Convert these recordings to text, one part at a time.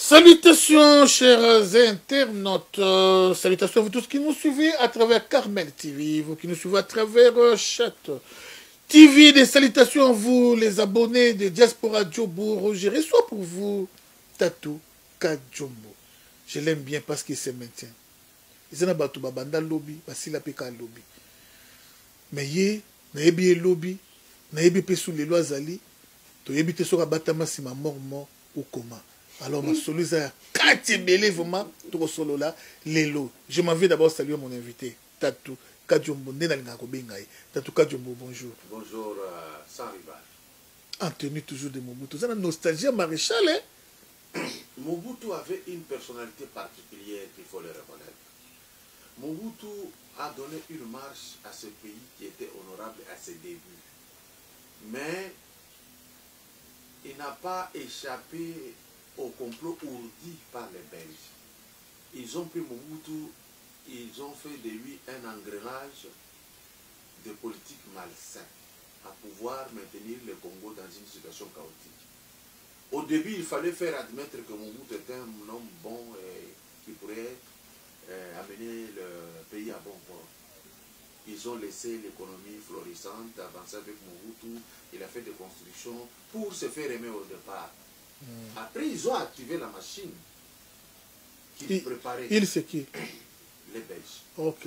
Salutations chers internautes, salutations à vous tous qui nous suivez à travers Carmel TV, vous qui nous suivez à travers Chat TV, des salutations à vous les abonnés de Diaspora Djobo, Roger, et soit pour vous, Tatou Kadjombo. Je l'aime bien parce qu'il se maintient. Ils ont battu Babanda lobby, Basila Peka lobby. Mais yé, naebi lobby, naebi pesou les lois ali, to yebi te soka batama si ma mort ou comment. Alors, ma solution, Kati Bélé, vraiment, tout solo là, Lélo. Je m'en vais d'abord saluer mon invité, Tatou Kadjombo, Tatou Kadjombo, bonjour. Bonjour, sans rival. En tenue toujours de Mobutu. C'est la nostalgie maréchal, hein? Mobutu avait une personnalité particulière qu'il faut le reconnaître. Mobutu a donné une marche à ce pays qui était honorable à ses débuts. Mais il n'a pas échappé au complot ourdi par les Belges. Ils ont pris Mobutu, ils ont fait de lui un engrenage de politique malsain à pouvoir maintenir le Congo dans une situation chaotique. Au début, il fallait faire admettre que Mobutu était un homme bon et qui pourrait amener le pays à bon port. Ils ont laissé l'économie florissante, avancer avec Mobutu, il a fait des constructions pour se faire aimer au départ. Après, ils ont activé la machine qu'ils préparaient. Il c'est qui? Les Belges. Ok.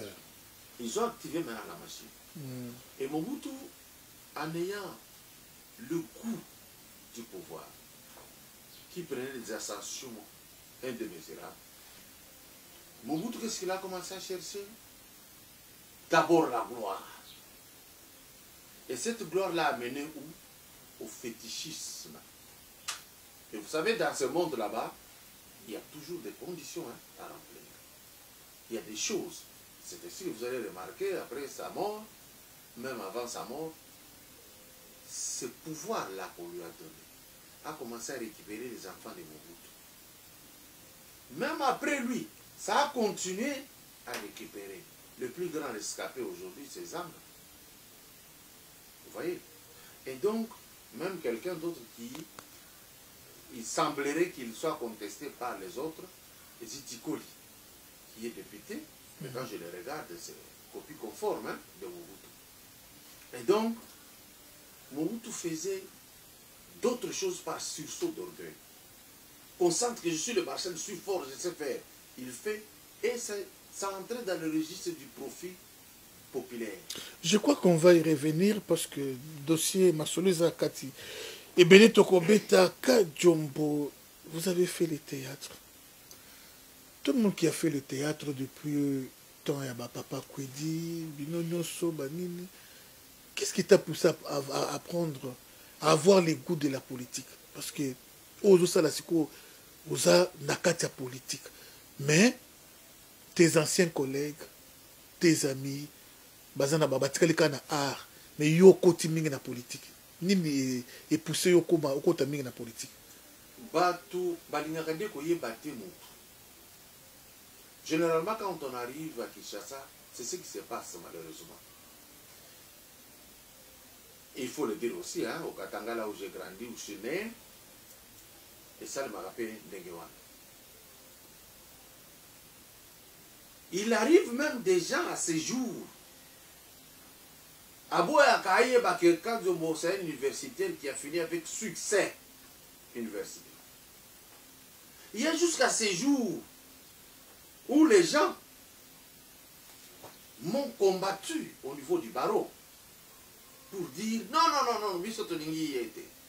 Ils ont activé maintenant la machine. Et Mobutu, en ayant le goût du pouvoir, qui prenait des ascensions indémesurables, Mobutu, qu'est-ce qu'il a commencé à chercher? D'abord la gloire. Et cette gloire-là a mené où? Au fétichisme. Et vous savez, dans ce monde là-bas, il y a toujours des conditions à remplir. Il y a des choses. C'est ainsi que vous allez remarquer, après sa mort, même avant sa mort, ce pouvoir-là qu'on lui a donné a commencé à récupérer les enfants de Mobutu. Même après lui, ça a continué à récupérer. Le plus grand rescapé aujourd'hui, c'est Zanga. Vous voyez? Et donc, même quelqu'un d'autre qui... il semblerait qu'il soit contesté par les autres, Zitikoli, qui est député, mais quand je le regarde, c'est copie conforme de Mobutu. Et donc, Mobutu faisait d'autres choses par sursaut d'orgueil. On sent que je suis le Barcel, je suis fort, je sais faire. Il fait, et ça entrait dans le registre du profit populaire. Je crois qu'on va y revenir parce que dossier Masoluza Kati. Et Benito Kobeta Kadjombo, vous avez fait le théâtre. Tout le monde qui a fait le théâtre depuis temps, ya Papa Kwedi, Binonyo Sobanini, qu'est-ce qui t'a poussé à apprendre, à avoir les goûts de la politique? Parce que, aux Salasiko, aux Nakatia politique. Mais, tes anciens collègues, tes amis, Bazana Babatika na art, mais yo kotiming na politique. Nini et poussé yo kota mingi na politique. Batu balingaka de koye bate mutu. Généralement quand on arrive à Kinshasa, c'est ce qui se passe malheureusement. Et il faut le dire aussi, hein, au Katanga là où j'ai grandi, où je suis né, et ça m'a rappelé Ndegewan. Il arrive même des gens à ces jours. Aboya Kaye Bakirka Zombo, c'est un universitaire qui a fini avec succès universitaire. Il y a jusqu'à ces jours où les gens m'ont combattu au niveau du barreau pour dire non,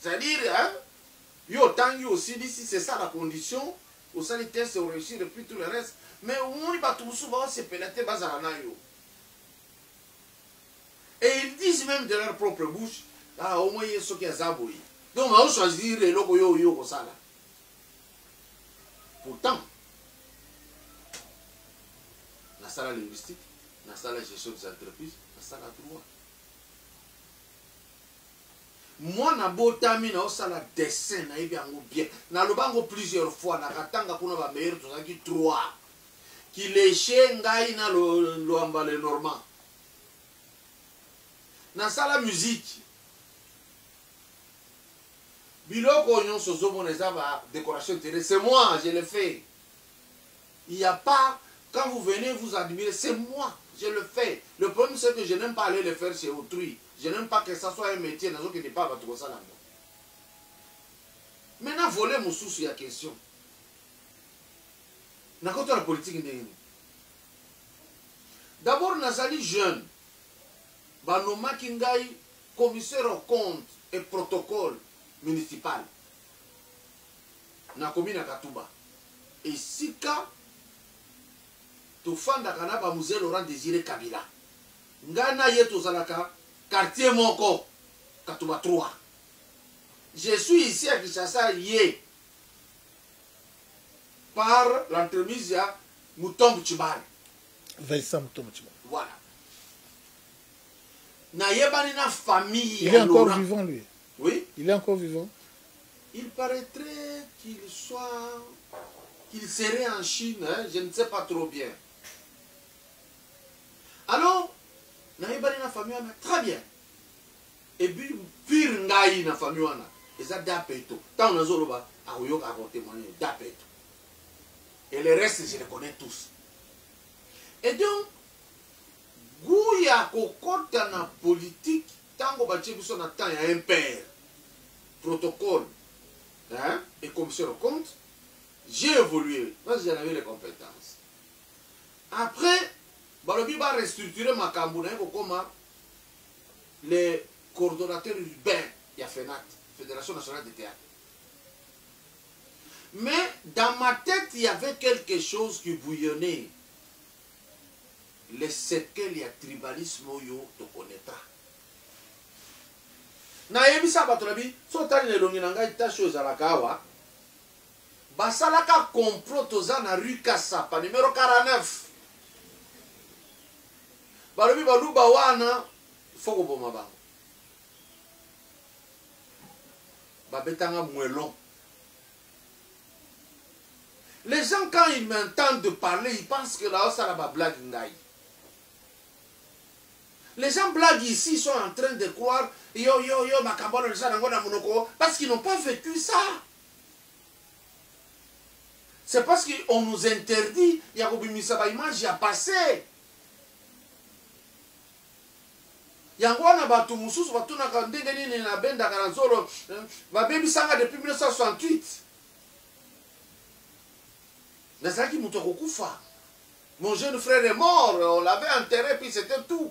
c'est-à-dire, hein, yo tangi aussi dit si c'est ça la condition, au sanitaire c'est réussir et puis tout le reste. Mais on y va tout souvent se pénétrer bazarana yo. Et ils disent même de leur propre bouche, ah, au moins il y a ce qui est zaboui. Donc on va choisir les logos yo comme ça là. Pourtant, la salle linguistique, la salle gestion des entreprises, la salle droit. Moi, na botami na osala dessin na ibi ango bien. Na lobango plusieurs fois na katanga kuna ba meilleur tout ça qui 3. Qui léché ngai na lo ambale normand. Na sala musique. Biloko nyon sozo moneza ba décoration télé, c'est moi, je le fais. Il n'y a pas, quand vous venez vous admirer, c'est moi, je le fais. Le problème c'est que je n'aime pas aller le faire chez autrui. Je n'aime pas que ça soit un métier dans lequel il n'est pas à tout ça là. Maintenant, voler mon souci, il y a question. N'a pas la politique. D'abord, Nazali jeune. Banoma Kingai, commissaire au compte et protocole municipal. Na commune à Katuba. Et Sika, tu fanda kanaba musée Laurent Désiré Kabila. Ngana yeto zalaka, quartier Moko, Katuba 3. Je suis ici à Kinshasa hier par l'entremise à Moutomb Tchibari. Vincent Moutomb Tchibari. Voilà. Nayebani na famille. Il est encore vivant, lui. Oui. Il est encore vivant. Il paraîtrait qu'il serait en Chine, hein? Je ne sais pas trop bien. Alors, Nayebani na famille, très bien. Et puis, pire Ngaï na famille, et ça d'apeto. Tant on a zoloba, à Ouyok à témoigner, d'apeto. Et le reste, je les connais tous. Et donc, Gouya kokota na politique, tango bachebiso na temps, il y a un père, protocole, hein, et commissaire au compte, j'ai évolué, parce que j'en avais les compétences. Après, Balobi va restructurer ma Kambouna, comme les coordonnateurs urbains, il y a FENAT, Fédération Nationale de Théâtre. Mais dans ma tête, il y avait quelque chose qui bouillonnait. Les séquelles, il y a tribalisme, yo, te connaîtra. Na yebisa batolabi, so tali ne longi nanga ita chose à la kawa. Basalaka complot toza na rue Kassapa, numéro 49. Balobi baluba wana, foko boma bango. Babetanga mouelon. Les gens, quand ils m'entendent parler, ils pensent que là, ça va blague ngaï. Les gens blaguent ici, sont en train de croire yo yo yo makambolo le sana ngona monoko parce qu'ils n'ont pas vécu ça. C'est parce qu'on nous interdit, il y a kobimisa ba image ya passé. Yangwana batu mususu batuna ka ndenge nini na benda kana zolo ba bebisanga depuis 1968. Nazaki mutoko kufa. Mon jeune frère est mort, on l'avait enterré puis c'était tout.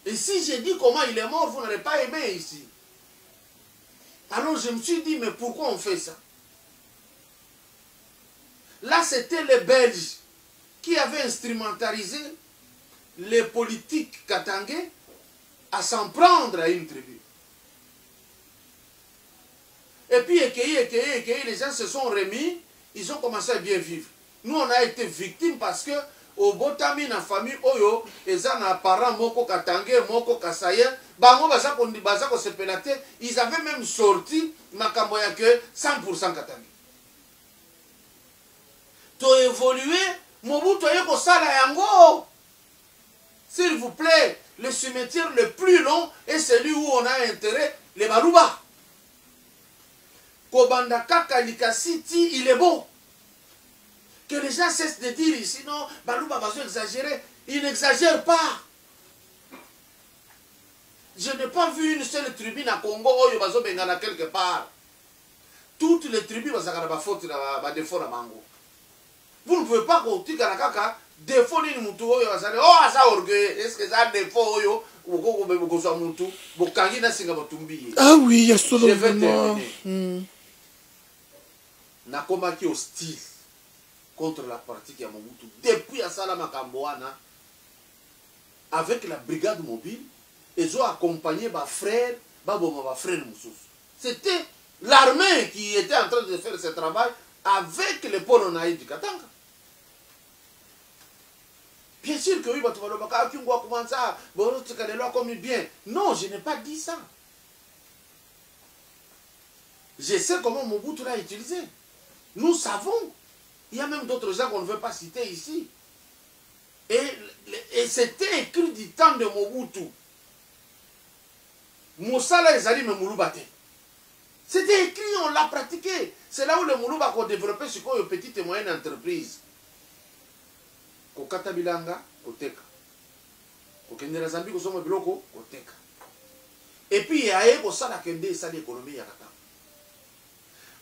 Et si j'ai dit comment il est mort, vous n'allez pas aimer ici. Alors je me suis dit, mais pourquoi on fait ça? Là, c'était les Belges qui avaient instrumentalisé les politiques katangais à s'en prendre à une tribu. Et puis, les gens se sont remis, ils ont commencé à bien vivre. Nous, on a été victimes parce que au botami na famille oyo eza na parents moko katangé moko kasaye bango baza ko sepelate, ils avaient même sorti makambo ya que 100% katangé. To évoluer Mobutu yeko sala yango. S'il vous plaît, le cimetière le plus long est celui où on a intérêt les Baluba. Kobanda Kaka Likasiti, il est beau. Que les gens cessent de dire ici, non, Balouba va exagérer. Il n'exagère pas. Je n'ai pas vu une seule tribune à Congo où il y a quelque part. Toutes les tribus vont avoir faute de défaut à Bango. Vous ne pouvez pas dire que défaut ni mutu oyo bazali oh asa orgueil est-ce que ça défaut oyo ukoko beko so mutu bokangi na singa batumbi. Ah oui, il y a solo. Je vais terminer. Nakomaki hostile contre la pratique à Mobutu. Depuis à Salama Kamboana, avec la brigade mobile, ils ont accompagné ma frère, ma frère Moussous. C'était l'armée qui était en train de faire ce travail avec les Polonaïs du Katanga. Bien sûr que oui, comment ça, comme bien. Non, je n'ai pas dit ça. Je sais comment Mobutu l'a utilisé. Nous savons. Il y a même d'autres gens qu'on ne veut pas citer ici. Et c'était écrit du temps de Mobutu. Moussala ezali me Moulouba te. C'était écrit, on l'a pratiqué. C'est là où le Moulouba a développé ce qu'on petite et moyenne entreprise. Kokata bilanga, koteka. Kokendela Zambi kosoma biloko, koteka. Et puis il y a eu kosala kende ça l'économie yakata.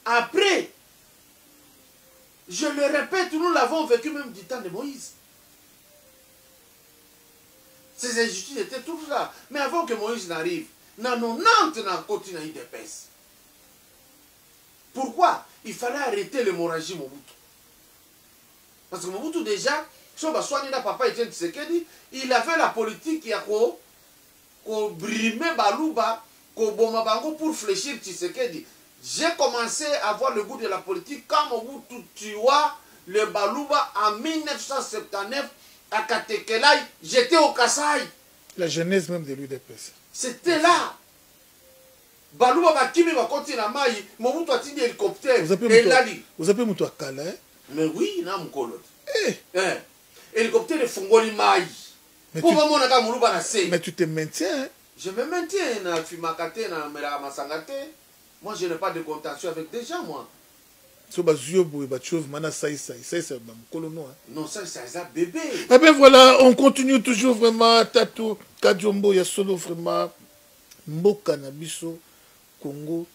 Après, je le répète, nous l'avons vécu même du temps de Moïse. Ces injustices étaient toutes là. Mais avant que Moïse n'arrive, dans 90 dans le continent d'épaisse. Pourquoi? Il fallait arrêter l'hémorragie Mobutu. Parce que Mobutu déjà, papa Etienne Tshisekedi, il avait la politique qui a brimé Balouba, pour fléchir Tshisekedi. J'ai commencé à avoir le goût de la politique quand Mobutu tua le Balouba en 1979 à Katekelai. J'étais au Kasaï. La genèse même de l'UDPS. C'était là. Balouba Bakimi va continuer à maï. Mobutu a tiré l'hélicoptère. Vous avez mis à Kala, hein? Mais oui, na mukolo. Hélicoptère de Fungoli maï. Mais tu te maintiens, hein? Je me maintiens na Fimakate, na Masangate. Moi, je n'ai pas de contention avec des gens, moi. Non, ça, c'est un bébé. Eh bien voilà, on continue toujours vraiment. Tatou, Kadjombo, Yasolo, vraiment. Mboka na biso, Congo.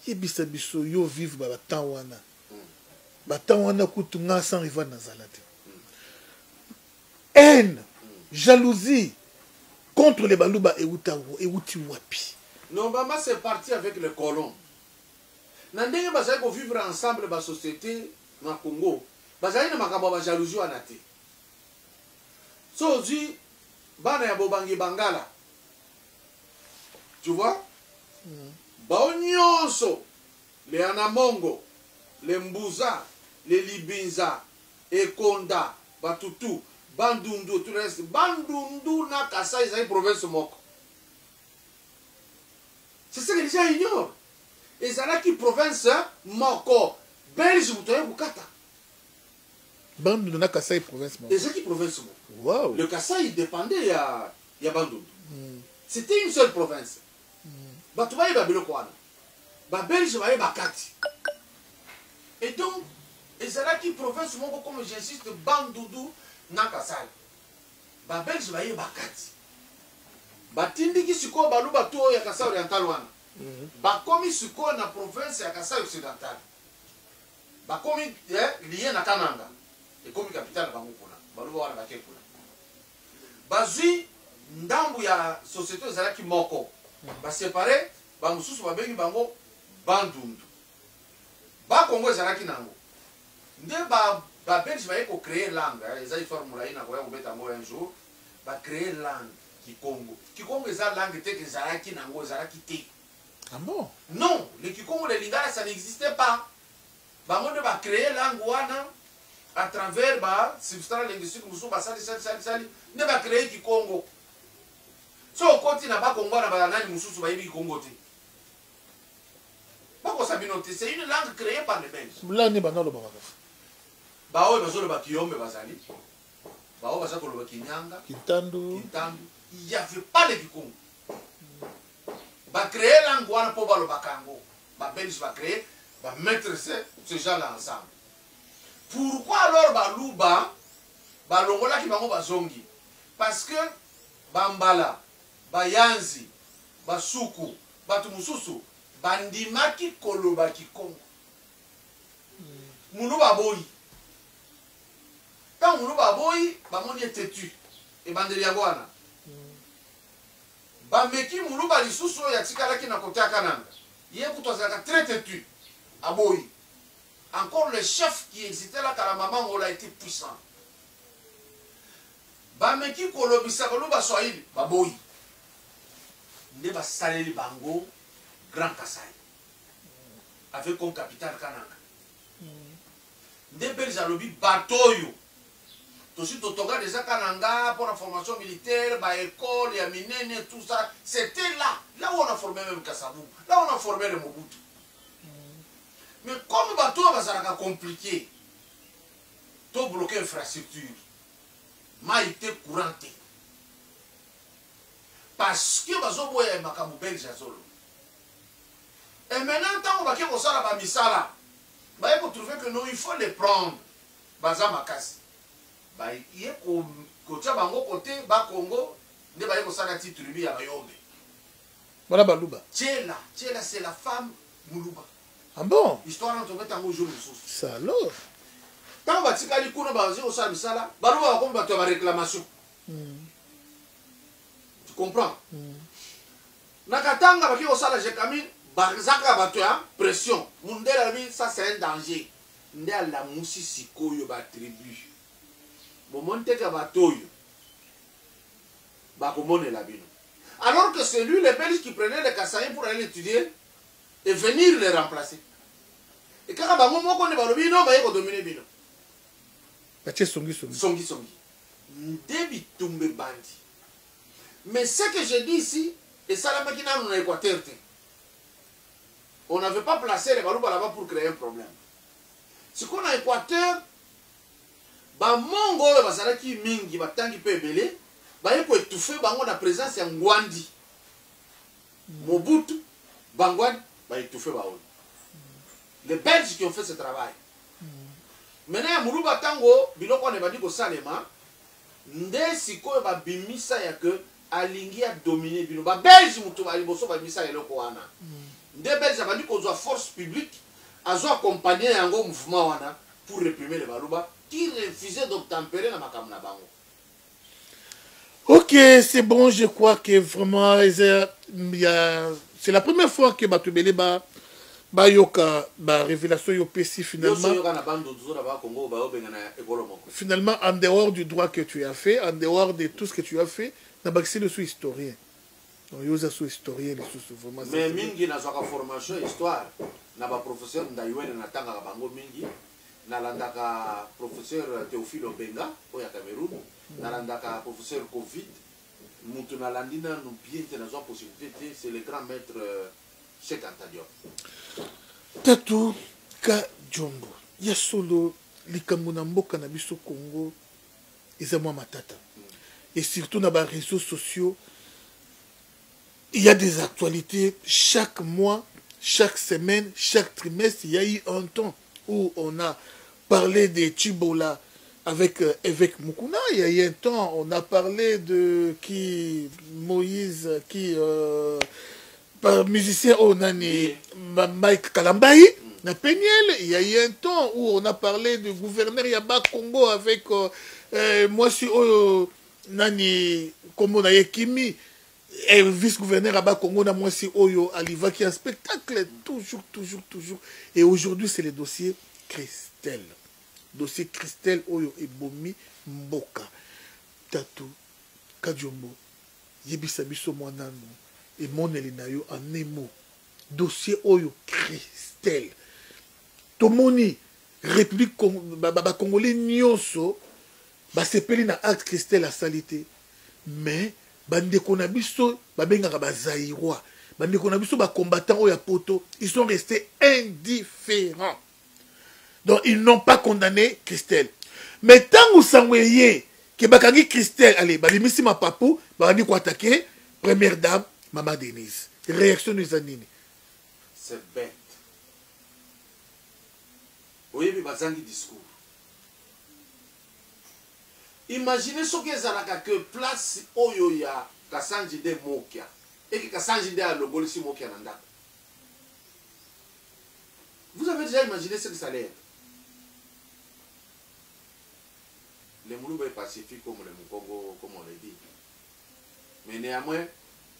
Yebisa biso, yo vive ba Tawana. Ba Tawana kutunga sans rival nazalate. Haine, jalousie contre les Balouba et Outi Wapi. Non, maman, c'est parti avec les colons. Nandenge bazali ko vivre ensemble ba société na Congo. Bazali na makambo ba jalousie wana te. So di bana ya bobangi bangala. Tu vois? Ba nyonso le Anamongo, le Mbuza, le Libinza, Ekonda, Batutu, Bandundu, tout le reste. Bandundu na Kasai c'est une province moko. C'est ce que les gens ignorent. Et ça là qui province moko belge mutoye bukata. Bandundu na Kasai province moko. Et ça qui province moko. Wow. Le Kasai dépendait ya Bandundu. C'était une seule province. Batu baye ba biloko wana. Ba belge baye bakati. Et donc et ça là qui province moko comme j'insiste Bandundu na Kasai. Ba belge baye bakati. Batindiki siko baluba to ya Kasai oriental wana. Bakomi siko na province ya Kasai occidental. Bakomi lié na Kananga. Et comme capitale na bango kuna. Baluba wana bakekuna. Bazui ndambu ya société ezalaki moko. Ba séparé ba mususu babengi bango Bandundu. Ba Congo ezalaki nango. Nde ba belge ba yeko créer langue, ezali formula ina ko ya kubeta ngo un jour, ba créer langue Kikongo. Kikongo est la langue que Zaraki Nango Zaraki T. Ah bon? Non, le Kikongo, le Lingala, ça n'existait pas. Bango va créer langue wana à travers ba substrat linguistique musu ba sali ne va créer Kikongo. So koti na ba Kongo na ba nani mususu ba yebi Kikongo te. Bako sabinote, c'est une langue créée par les Belges. Là ni ba no lo ba. Ba o bazolo ba Kiyombe bazali. Ba o bazako lo ba Kinyanga, Kitandu. Il n'y avait pas les Kikongo. Va créer l'angoisse pour le Bakango. Va Belge va créer, va mettre ces gens-là ensemble. Pourquoi alors Balouba, Balongola qui va bazongi? Parce que Bambala, Bayanzi, Basuku, Batumususu, Bandimaki Koloba Kikongo. Moulouba Boy. Quand Moulouba Boy, Bamoni est têtu. Et Bandeliaguana. Bameki Moulouba lisusu ya tikalaki na kotea Kananga. Yé kutozaka très têtu. Aboyi. Encore le chef qui existait là, car la maman on a été puissant. Bameki kolobisa koloba Swahili. Baboyi. Nde ba saleli bango Grand Kasai. Avec comme capitale Kananga. Nde belge lobi batoyo. Aussi, Totoga déjà Kananga pour la formation militaire, école, Yaminene, tout ça. C'était là. Là où on a formé même Kassabou. Là où on a formé le Mobutu. Mais comme bateau va compliqué, tout bloqué l'infrastructure. Maïté courante. parce que bazoboya makambo belge azolo. Et maintenant tant on va que ça la misala ba ko trouver que non il faut les prendre baza makasi ba yé ko tia bango côté ba Congo ne ba ko sala titre bi ya yombe voilà baluba Tchela c'est la femme Muluba. Ah bon Histoire on tombe tango jour sous ça alors tant ba tikali kuna ba zo sa misala baluba ko ba to ba réclamation. Tu comprends? Nakatanga ba ki osala jekamine bazaka bato ya pression mundela bi ça c'est un danger nde la musi sikoyo ba tribu bomonte ka batoyo ba komone la bino alors que c'est lui les Belges qui prenaient les Kassaïens pour aller étudier et venir les remplacer et kaka bango moko ne balobi no ba yeko dominer bino batie songi nde bitumbe bandi. Mais ce que je dis ici et ça la makina en Équateur. On n'avait pas placé les Balouba là-bas pour créer un problème. Ce qu'on a Équateur, ba mongo basala ki mingi batangi pe belé, ba yeko étouffer bango na présence ya Ngwandi. Mobutu, Bangwadi, ba étouffer ba. Les Belges qui ont fait ce travail. Maintenant Muluba tango biloko ne badi ko salema, nde sikoyo ba bimisa ya que alingi a dominer bino ba Belge mutu ba liboso ba bimisa eloko wana. Des Belges avaient dit qu'on a force publique, à accompagner un mouvement wana pour réprimer les Balouba qui refusaient d'obtempérer dans Makamna Bango. Ok, c'est bon, je crois que vraiment, c'est la première fois que Batubele ba yoka ba révélation yopesi finalement. Finalement, en dehors du droit que tu as fait, en dehors de tout ce que tu as fait, c'est le sous-historien. Historien, mais mingi na zaka formation histoire na ba professeur ndayuene na tanga bango mingi na landaka professeur Théophile Obenga oya Cameroun na landaka professeur Covid mutu na landina no bien te na zo possibilité c'est le grand maître Cheikh Anta Diop Tatu ka Jombo ya solo likambo na mboka na biso Congo eza mwa matata et surtout na ba réseaux sociaux. Il y a des actualités chaque mois, chaque semaine, chaque trimestre. Il y a eu un temps où on a parlé de Chibola avec évêque Mukuna. Il y a eu un temps où on a parlé de Moïse, par musicien Onani, Mike Kalambayi, na Pegnel. Il y a eu un temps où on a parlé du gouverneur Yaba Congo avec moi si Nani Komo Kimi. Et vice-gouverneur à Congo na mwasi Oyo Aliva qui a un spectacle toujours. Et aujourd'hui c'est le dossier Christelle. Dossier Christelle Oyo et Bomi Mboka. Tatu Kajombo Yebisa biso mwanano et mon elinayo en émo. Dossier Oyo Christelle. Tomoni République Congolais nyonso ba sepeli na acte Christelle à salité. Mais bandeko na biso babengaka bazaïrois bandeko na biso combattants oya poto ils sont restés indifférents donc ils n'ont pas condamné Christelle mais tango sangweye ke bakangi Christelle allez balimisi mapapu bandi ko attaquer première dame Maman Denise réaction des anini c'est bête oyebi bazangi discours. Imaginez ce que ça n'a que place Oyoya Kassanji de Mokia et que Kassanji de Logolisi Mokia Nanda. Vous avez déjà imaginé ce que ça allait être? Le Moulouba est pacifique comme le Mukongo, comme on l'a dit. Mais néanmoins,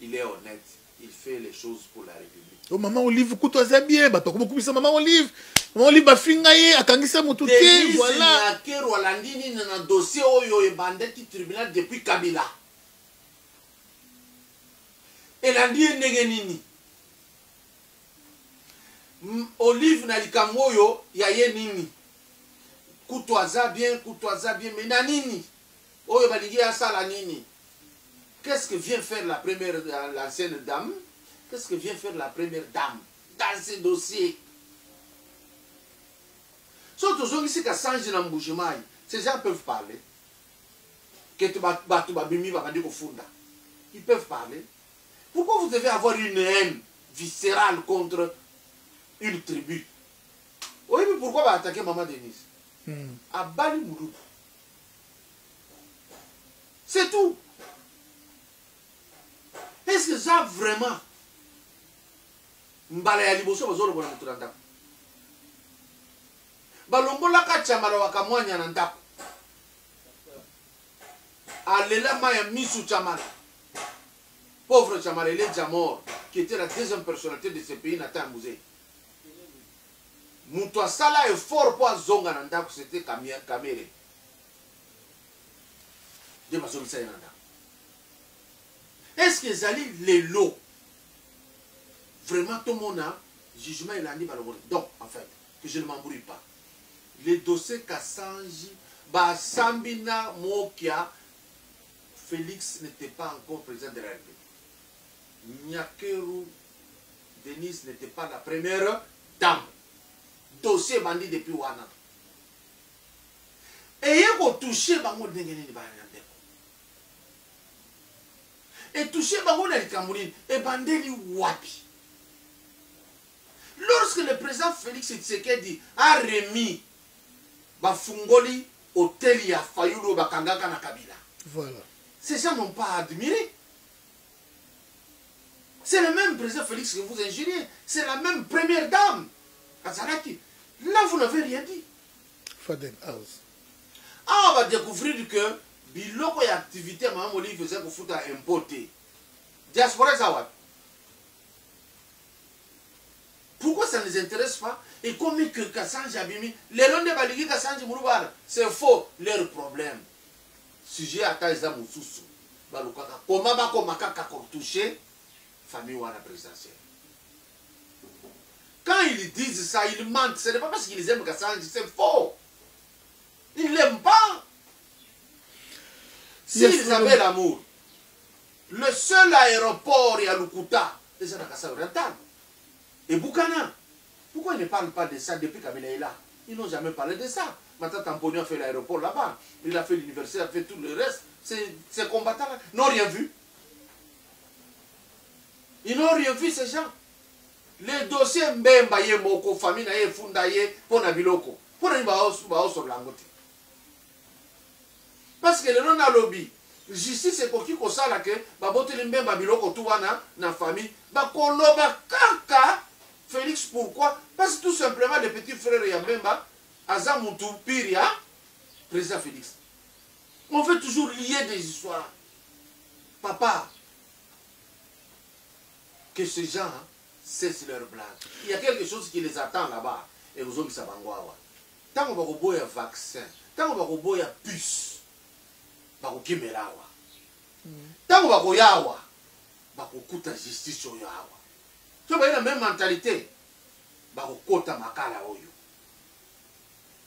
il est honnête. Il fait les choses pour la République. Oh, Maman Olive, écoute toi bien. Bah, comment ça, Maman Olive? Maman Olive, bah, fingaye, à Kangisa Moutouté, voilà. Il y a un dossier Oyo et Bandeti tribunal depuis Kabila. Et l'andi est Negenini. Olive n'a Likamoyo, il y a Nini. Courtoisa bien, mais Nanini. Oyo Baligi a ça la Nini. Qu'est-ce que vient faire l'ancienne dame? Qu'est-ce que vient faire la première dame dans ce dossier? Surtout ici qu'à changer l'embouchement, ces gens peuvent parler. Que tu vas bimi va dire au funda. ils peuvent parler. Pourquoi vous devez avoir une haine viscérale contre une tribu? Oui, mais pourquoi va attaquer Maman Denise? À Bali Mouloudou. C'est tout. Est-ce que ça vraiment mbala ya liboso bazolo bona mutu na ndako balongolaka chamala wakamwanya na ndako alela maya misu chamala pauvre chamala il est déjà mort qui était la deuxième personnalité de ce pays nata musée mutu asala effort po azonga na ndako c'était Kamere de bazongisa ye na ndako. Est-ce que Zali les lots vraiment tout le monde a jugement il a dit donc en fait que je ne m'embrouille pas les dossiers Kassanji Sambina Mokia Félix n'était pas encore président de la République. Nyakeru Denise n'était pas la première dame. Dossier bandit depuis Wana. Et il faut toucher bango dengeni ba ndeko. Et toucher bango na Cameroun et bandeli wapi. Lorsque le président Félix Tshisekedi a remis Bafungoli hôtel ya Fayulu Bakangaka na Kabila. Voilà. Ces gens n'ont pas admiré. C'est le même président Félix que vous injuriez. C'est la même première dame. Azaraki. Là, vous n'avez rien dit. Faden House. Ah, on va découvrir que Biloko y activité, Maman Oli faisait pour foutre à importer. Diaspora Zawad. Pourquoi ça ne les intéresse pas? Et comme que Kassanji Abimi, les longs de Baligi Kassanji Mouroubar, c'est faux, leur problème. Sujet à Taïza Moussoussou. Balukaka. Comment va Komakaka toucher famille ou à la présidentielle? Quand ils disent ça, ils mentent. Ce n'est pas parce qu'ils aiment Kassanji, c'est faux. Ils ne l'aiment pas. S'ils avaient l'amour, le seul aéroport est à Lukuta, c'est à Kassai Oriental. Et Boukana, pourquoi ils ne parlent pas de ça depuis Kabila est là? Ils n'ont jamais parlé de ça. Maintenant, Tamponi a fait l'aéroport là-bas. Il a fait l'université, il a fait tout le reste. Ces combattants-là n'ont rien vu. Ils n'ont rien vu, ces gens. Les dossiers Mbemba, Yemoko, famille, Funda, Ponabiloko. Pour Langote. Parce que le nom a lobby. Justice c'est pour qui qu'on sait là que Babote Mbemba Biloko tout na famille. Bakoloba Kaka. Félix, pourquoi? Parce que tout simplement les petits frères Yambemba, Azamutu, Piria, président Félix. On veut toujours lier des histoires. Papa, que ces gens cessent leur blague. Il y a quelque chose qui les attend là-bas. Et vous avez dit ça, tant qu'on va avoir un vaccin, tant qu'on va avoir une puce, tant qu'on va avoir une justice sur Yawa. Tu vois, la même mentalité.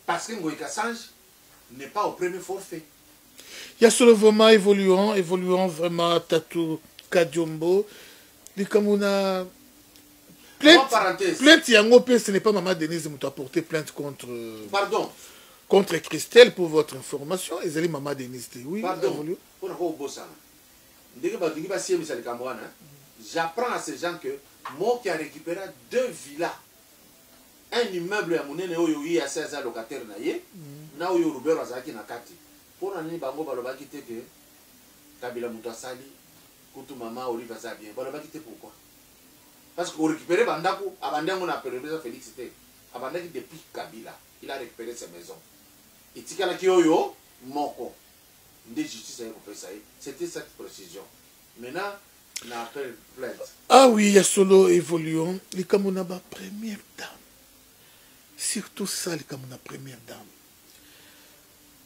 Parce que Ngoï Kassanji n'est pas au premier forfait. Il y a seulement vraiment évoluant vraiment Tatou Kadiombo. Les Kamuna. Plainte Yangopé, ce n'est pas Maman Denise qui a porté plainte contre. Pardon. Contre Christelle pour votre information. Et c'est Maman Denise. Oui. Pardon. J'apprends à ces gens que moi qui a récupéré 2 villas, un immeuble à Mounene Oyoyi à 16 locataires naïe, na Oyo Rubero Azaki Nakati. Pour l'année Bango Balobaki te que Kabila Moutasali, Koutou Mama Oliva Zabien. Balobaki te pourquoi? Parce qu'on récupérait Bandako, Abandan on a appelé le président Félix Té. Abandaki depuis Kabila, il a récupéré ses maisons. Et Tikala Kioyo, Moko. Des justice à ça. C'était cette précision. Maintenant, on appelle plainte. Ah oui, il y a solo évoluant. Les Kamounaba première dame. Surtout ça, les Kamouna première dame.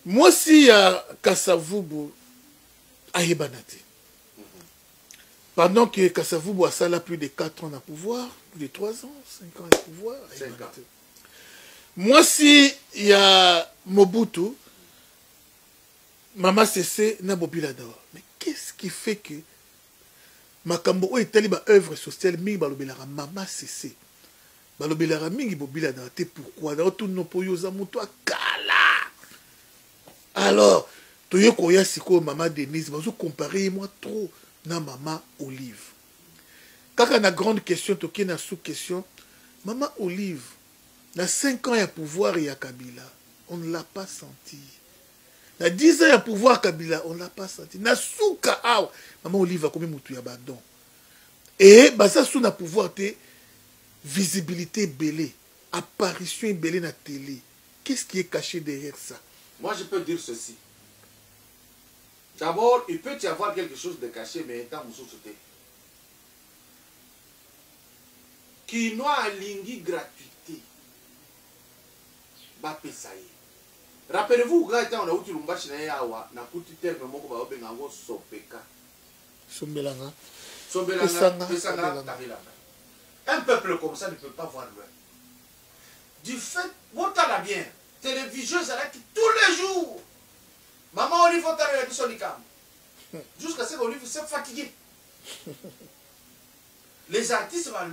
Moi, si il y a Kassavoubou à Yebanate. Pendant que Kassavoubou a ça là plus de 4 ans à pouvoir, plus de 3 ans, 5 ans à pouvoir. 5 ans. Moi, si il y a Mobutu, Maman Cessé n'a Bobila d'or. Mais qu'est-ce qui fait que Makambo est tellement œuvre sociale, mais Balobelara Maman Cessé. Balobelara mingi Bobila d'or. Pourquoi? Dans tout nos poyos à Moutoua Kala. Alors, tu y a Siko, Maman Denise, vous comparez moi trop. na maman Olive. Kaka na grande question, toki na sous-question, maman Olive, na 5 ans ya pouvoir ya Kabila, on ne l'a pas senti. Na 10 ans ya pouvoir Kabila, on ne l'a pas senti. Na souka awa, maman Olive a commis moutou ya badon. Et basa sous na pouvoir te visibilité belée, apparition belée na télé. Qu'est-ce qui est caché derrière ça? Moi, je peux dire ceci. D'abord, il peut y avoir quelque chose de caché, mais étant mon société. Qui n'a lingi gratuité. Ba pesaye. Rappelez-vous, quand on a eu Lumbashi na yawa, na kuti terme moko ba obengango sopeka. Sombelanga. Sombelanga, pesanga, tabilanga. Un peuple comme ça ne peut pas voir loin. Du fait, vous t'allez bien. Télévision, ça qui tous les jours. Maman Olive, on t'a regardé sur les cam. Jusqu'à ce qu'Olive s'est fatigué. Les artistes, ça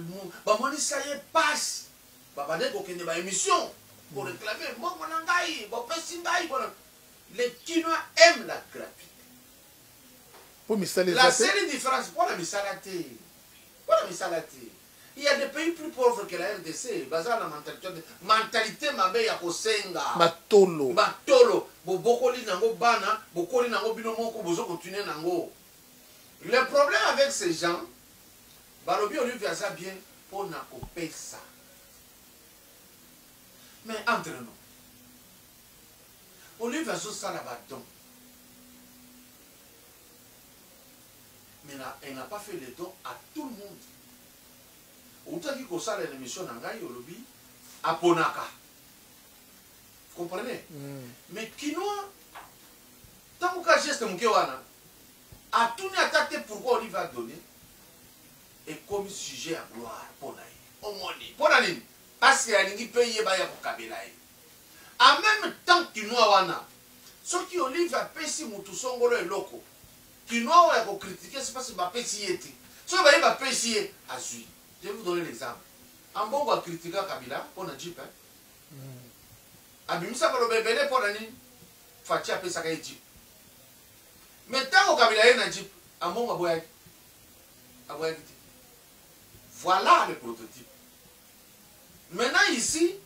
y est, passe. Il y a une émission pour réclamer. Les Chinois aiment la gratuité. La seule différence, pour la misalaté. Il y a des pays plus pauvres que la RDC. Bazar la mentalité mabe ya kosenga. Matolo. Bokoli nango bana, bokoli nango binomoko bozo continuer nango. Le problème avec ces gens, balobi Olive fait ça bien pour na koper ça. Mais entre nous, Olive fait ça là-bas donc. Mais elle n'a pas fait les dons à tout le monde. Outaki kosala une émission nangai olobi aponaka. Vous comprenez? Mais Kinoa, tant que geste moukewana, a tout attaqué pourquoi Olive a donné et comme sujet à gloire pour naï. Au moins, pour naï, parce qu'il y a une pays baya pour Kabila. En même temps Kinoa wana, ceux qui Olive a payé moutou songolo et loco. Kinoa a critiqué c'est parce qu'il va payer été. Ceux qui va payer à Zui. Je vais vous donner l'exemple. En bon, on va critiquer Kabila, on a Jeep. Abimisa pour le bébé, pour l'année, Fatia a fait ça avec Jeep. Mais tant que Kabila est un Jeep, en bon, on va voilà le prototype. Maintenant, ici,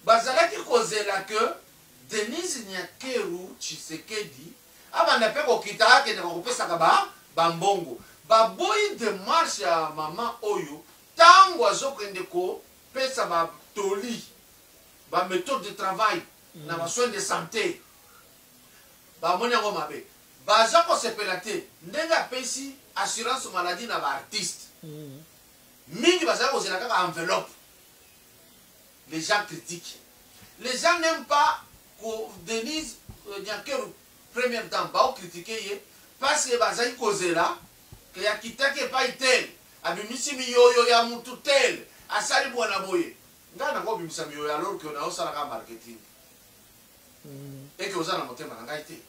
Bazala qui cause là que Denise Nyakeru Tshisekedi, avant de faire Okita, qui est en train de Bambongo, Baboy de marche à maman Oyo. Tango azokendeko pesa ba toli ba méthode de travail na ba soins de santé ba moni ngo mabe ba zako sepelate ndenga pesi assurance maladie na ba artiste mingi ba zako zela kaka enveloppe. Les gens critiquent, les gens n'aiment pas que Denise Nyakeru première dame ba critiquer parce que ba zaki kozela que ya kitake pas itel abimisi miyoyo ya mutu tel asali bwana boye ngana ngo bimisa miyoyo alors que na osala ka marketing et que osala motema na ngaite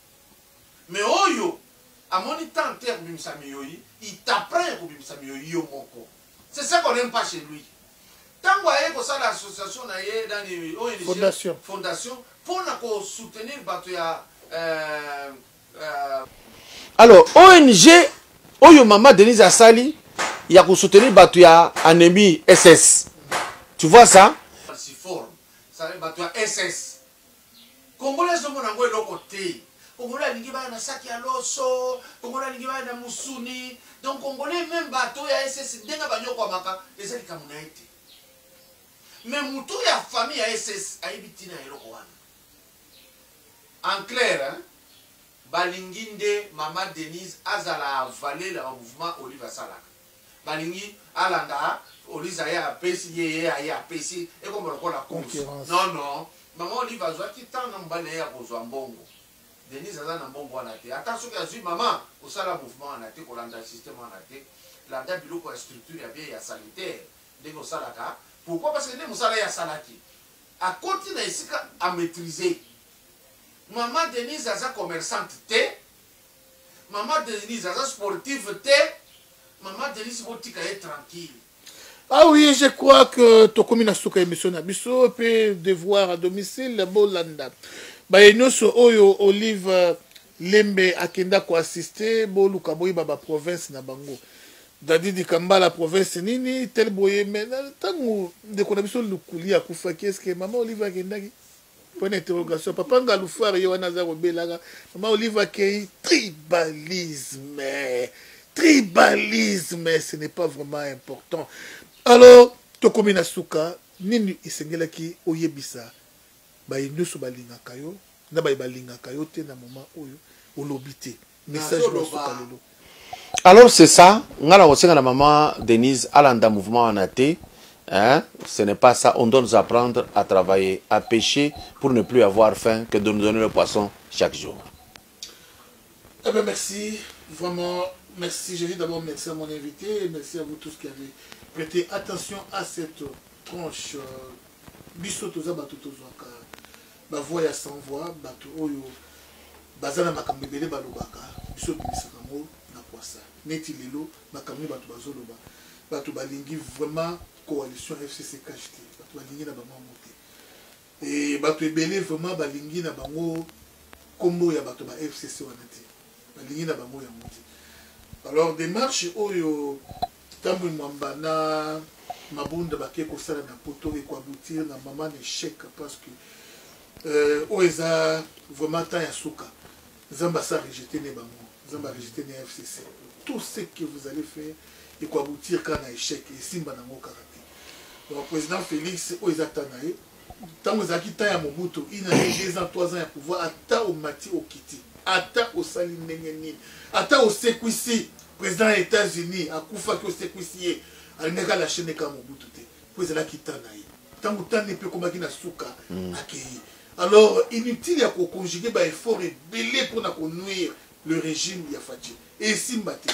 mais oyo amoni tante ya bimisa miyoyo il t'apprend ko bimisa miyoyo yo moko. C'est ça qu'on n'aime pas chez lui. Tango aye ko sala association na ye dans les ONG fondation pour na ko soutenir bato ya alors ONG oyo mama Denise Asali il y a pour soutenir Batouya Anemi SS. Tu vois ça? Si forme. Ça veut Batouya SS. Congolais sont mon angoisse de côté. Congolais n'ont pas na saki à l'osso. Congolais n'ont pas na musuni. Donc Congolais même Batouya SS. Denga banyo kwa maka. Les ailes kamunaïti. Mais moutou ya famille à SS. Aïbitina et l'okoana. En clair, hein? Balinginde, Maman Denise, Azala avalé le mouvement Olive Salak. Balingi alanda Oliza ya pesi ya pesi et comme on la concurrence. Non maman Oliva zwa ki tant na mbane ya kozwa mbongo Denise azana mbongo wana te attention que azui maman au sala mouvement wana te ko landa système wana te la da biloko ya structure ya bien ya sanitaire ndeko salaka pourquoi parce que ndeko sala ya salaki a continuer ici à maîtriser. Maman Denise aza commerçante te maman Denise aza sportive te. Maman Denise Botika est tranquille. Ah oui, je crois que Tokomi na suka émission na biso peut devoir à domicile Bolanda. Ba enoso oyo Olive lembe akenda ko assister bo luka boyi baba province na bango dadi di kambala province nini tel boye mais tango de ko na biso lukuli akufa qu'est-ce que maman Olive akendaki point d'interrogation papa ngalufa yo wana za ko belaka maman Olive akei tribalisme ce n'est pas vraiment important. Alors tokomi na suka nini isengelaki oyebisa bayi nyusu balingaka yo na bayi balingaka yo te na moment oyo olobité message na suka lelo. Alors c'est ça, ngala osenga na maman Denise alanda mouvement en athée, hein, ce n'est pas ça, on doit nous apprendre à travailler, à pêcher pour ne plus avoir faim que de nous donner le poisson chaque jour. Eh bien merci, vraiment merci, je dis d'abord merci à mon invité et merci à vous tous qui avez prêté attention à cette tranche biso toza bato tozwaka ba voix ya sans voix bato oyo bazana makambo ebele balobaka biso bimisaka ngo na kwasa neti lelo makambo bato bazoloba bato balingi vraiment coalition FCC KHT bato balingi na bango mote et bato ebele vraiment balingi na bango kombo ya bato ba FCC wana te balingi na bango ya mote. Alors démarche oyo tambo mwamba na mabunda baké kosala na poto et ko aboutir na maman échec parce que oeza vraiment ta ya suka zamba sa rejeter ne bango zamba rejeter ne FCC tout ce que vous allez faire et ko aboutir quand na échec et simba na ngo karaté. Donc président Félix oeza tanae tango zaki ta ya Mobutu il a 2 ans 3 ans ya pouvoir ata au mati au kiti ata au sali ndenge nini ata au sekwisi président des États-Unis akufa ki au sekwisi alingaka la chaîne ka Mobutu te po ezala kitana ye tango tane pe komaki na suka akei. Alors inutile ya ko conjuguer ba effort ebele pour na ko nuire le régime ya Fachi et simba te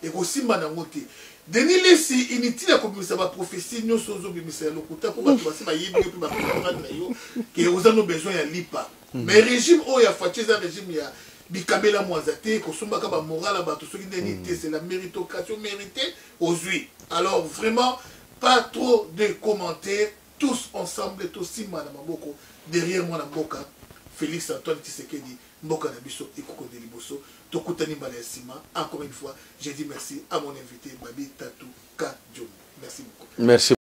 et ko simba na ngote Denis Lesi inutile ya ko bimisa ba prophétie nyonso zo bimisa ya lokuta ko bato basi ba yebi pe ba comprendre na yo que aux nos besoin ya lipa mais régime o ya Fachi za régime ya bikabela mwazate ko sombaka ba moral bato soki ndeni te c'est la méritocratie méritée aux huit. Alors vraiment pas trop de commentaires, tous ensemble, tous simba na maboko derrière moi na mboka Félix Antoine Tshisekedi mboka na biso ekoko de liboso tokutani mbala ya sima. Encore une fois je dis merci à mon invité Babi Tatou Kadjom. Merci beaucoup. Merci.